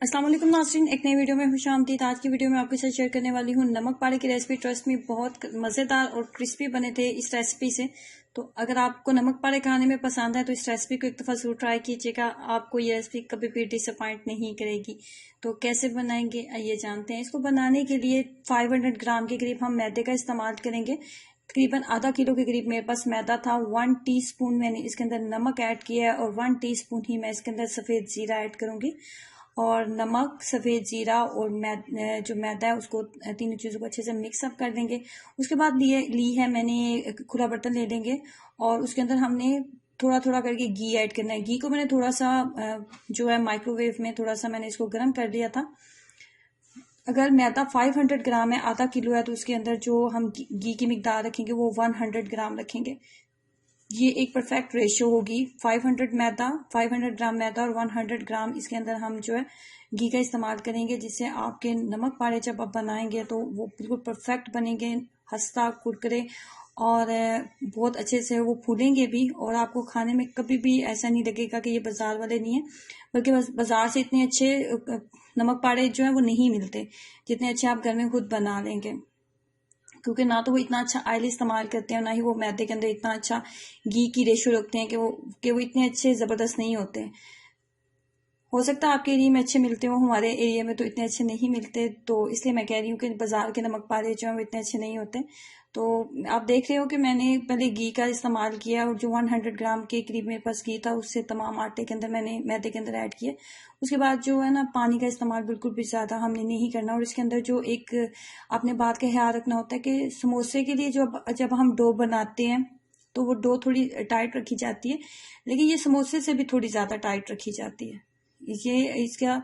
अस्सलाम वालेकुम नाज़रीन, एक नई वीडियो में खुशामदीद। आज की वीडियो में आपके साथ शेयर करने वाली हूँ नमक पारे की रेसिपी। ट्रस्ट में बहुत मज़ेदार और क्रिस्पी बने थे इस रेसिपी से। तो अगर आपको नमक पारे खाने में पसंद है तो इस रेसिपी को एक दफ़ा ज़रूर ट्राई कीजिएगा। आपको ये रेसिपी कभी भी डिसअपॉइंट नहीं करेगी। तो कैसे बनाएंगे आइए जानते हैं। इसको बनाने के लिए 500 ग्राम के करीब हम मैदे का इस्तेमाल करेंगे। तकरीबन आधा किलो के करीब मेरे पास मैदा था। 1 टीस्पून मैंने इसके अंदर नमक ऐड किया है और 1 टीस्पून ही मैं इसके अंदर सफ़ेद ज़ीरा ऐड करूँगी। और नमक, सफ़ेद ज़ीरा और जो मैदा है उसको तीनों चीज़ों को अच्छे से मिक्सअप कर देंगे। उसके बाद ली है मैंने खुला बर्तन ले लेंगे और उसके अंदर हमने थोड़ा थोड़ा करके घी ऐड करना है। घी को मैंने थोड़ा सा जो है माइक्रोवेव में थोड़ा सा मैंने इसको गर्म कर लिया था। अगर मैदा 500 ग्राम है, आधा किलो है, तो उसके अंदर जो हम घी की मिकदार रखेंगे वो 100 ग्राम रखेंगे। ये एक परफेक्ट रेशियो होगी। 500 ग्राम मैदा और 100 ग्राम इसके अंदर हम जो है घी का इस्तेमाल करेंगे, जिससे आपके नमक पारे जब आप बनाएंगे तो वो बिल्कुल परफेक्ट बनेंगे, खस्ता कुरकुरे और बहुत अच्छे से वो फूलेंगे भी। और आपको खाने में कभी भी ऐसा नहीं लगेगा कि ये बाजार वाले नहीं है, बल्कि बाजार से इतने अच्छे नमक पारे जो है वो नहीं मिलते जितने अच्छे आप घर में खुद बना लेंगे। क्योंकि ना तो वो इतना अच्छा ऑयल इस्तेमाल करते हैं, ना ही वो मैदे के अंदर इतना अच्छा घी की रेशियो रखते हैं कि वो इतने अच्छे ज़बरदस्त नहीं होते। हो सकता है आपके एरिया में अच्छे मिलते हो, हमारे एरिया में तो इतने अच्छे नहीं मिलते। तो इसलिए मैं कह रही हूँ कि बाजार के नमक पारे जो हैं वो इतने अच्छे नहीं होते। तो आप देख रहे हो कि मैंने पहले घी का इस्तेमाल किया और जो 100 ग्राम के करीब मेरे पास घी था उससे तमाम आटे के अंदर मैंने मैदे के अंदर ऐड किया। उसके बाद जो है ना, पानी का इस्तेमाल बिल्कुल भी ज़्यादा हमने नहीं करना। और इसके अंदर जो एक आपने बात का ख्याल रखना होता है कि समोसे के लिए जब हम डो बनाते हैं तो वो डो थोड़ी टाइट रखी जाती है, लेकिन ये समोसे से भी थोड़ी ज़्यादा टाइट रखी जाती है। ये इसका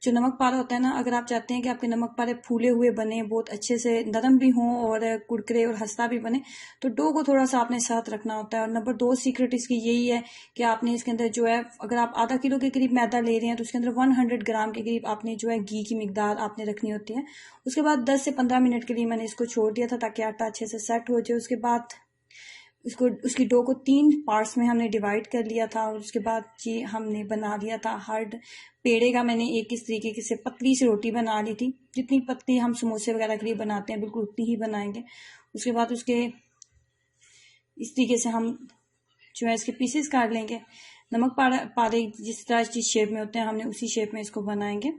जो नमक पारा होता है ना, अगर आप चाहते हैं कि आपके नमक पारे फूले हुए बने, बहुत अच्छे से नरम भी हों और कुरकुरे और खस्ता भी बने, तो डो को थोड़ा सा आपने साथ रखना होता है। और नंबर 2 सीक्रेट इसकी यही है कि आपने इसके अंदर जो है, अगर आप आधा किलो के करीब मैदा ले रहे हैं तो उसके अंदर 100 ग्राम के करीब आपने जो है घी की मिकदार आपने रखनी होती है। उसके बाद 10 से 15 मिनट के लिए मैंने इसको छोड़ दिया था ताकि आटा अच्छे से सेट हो जाए। उसके बाद उसकी डो को 3 पार्ट्स में हमने डिवाइड कर लिया था और उसके बाद जी हमने बना लिया था हार्ड पेड़े का। मैंने एक इस तरीके से पतली सी रोटी बना ली थी, जितनी पतली हम समोसे वगैरह के लिए बनाते हैं बिल्कुल उतनी ही बनाएंगे। उसके बाद उसके इस तरीके से हम जो है इसके पीसेस काट लेंगे। नमक पारे जिस तरह जिस शेप में होते हैं हमने उसी शेप में इसको बनाएंगे।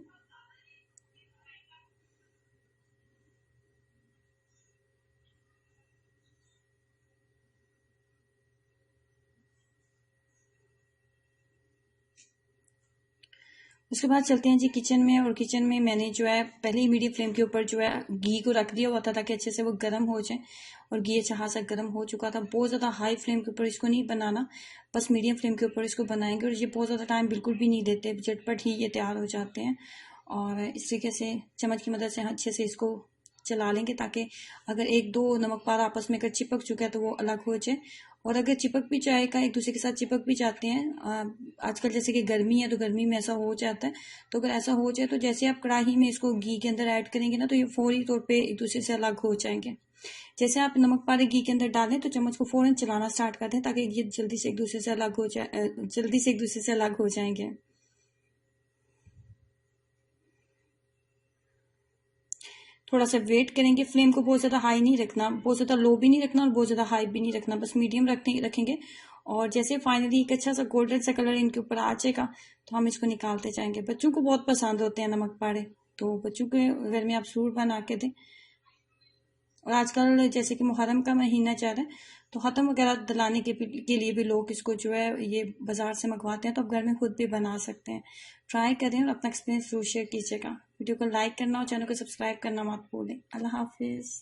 उसके बाद चलते हैं जी किचन में। और किचन में मैंने जो है पहले ही मीडियम फ्लेम के ऊपर जो है घी को रख दिया हुआ था ताकि अच्छे से वो गर्म हो जाए। और घी अच्छा खासा गर्म हो चुका था। बहुत ज़्यादा हाई फ्लेम के ऊपर इसको नहीं बनाना, बस मीडियम फ्लेम के ऊपर इसको बनाएंगे। और ये बहुत ज़्यादा टाइम बिल्कुल भी नहीं देते, झटपट ही ये तैयार हो जाते हैं। और इस तरीके से चम्मच की मदद से अच्छे से इसको चला लेंगे ताकि अगर एक दो नमक पारा आपस में अगर चिपक चुका है तो वो अलग हो जाए। और अगर चिपक भी जाएगा, एक दूसरे के साथ चिपक भी जाते हैं, आजकल जैसे कि गर्मी है तो गर्मी में ऐसा हो जाता है। तो अगर ऐसा हो जाए तो जैसे आप कढ़ाई में इसको घी के अंदर ऐड करेंगे ना, तो ये फौरी तौर पे एक दूसरे से अलग हो जाएंगे। जैसे आप नमक पारे घी के अंदर डालें तो चम्मच को फौरन चलाना स्टार्ट कर दें ताकि ये जल्दी से एक दूसरे से अलग हो जाए, जल्दी से एक दूसरे से अलग हो जाएंगे। थोड़ा सा वेट करेंगे। फ्लेम को बहुत ज़्यादा हाई नहीं रखना, बहुत ज़्यादा लो भी नहीं रखना और बहुत ज़्यादा हाई भी नहीं रखना, बस मीडियम रखेंगे। और जैसे फाइनली एक अच्छा सा गोल्डन सा कलर इनके ऊपर आ जाएगा तो हम इसको निकालते जाएंगे। बच्चों को बहुत पसंद होते हैं नमक पारे, तो बच्चों के घर में आप ज़रूर बना के दें। और आजकल जैसे कि मुहर्रम का महीना चल रहा है तो ख़त्म वगैरह दिलाने के लिए भी लोग इसको जो है ये बाज़ार से मंगवाते हैं, तो आप घर में खुद भी बना सकते हैं। ट्राई करें और अपना एक्सपीरियंस जरूर शेयर कीजिएगा। वीडियो को लाइक करना और चैनल को सब्सक्राइब करना मत भूलें। अल्लाह हाफिज़।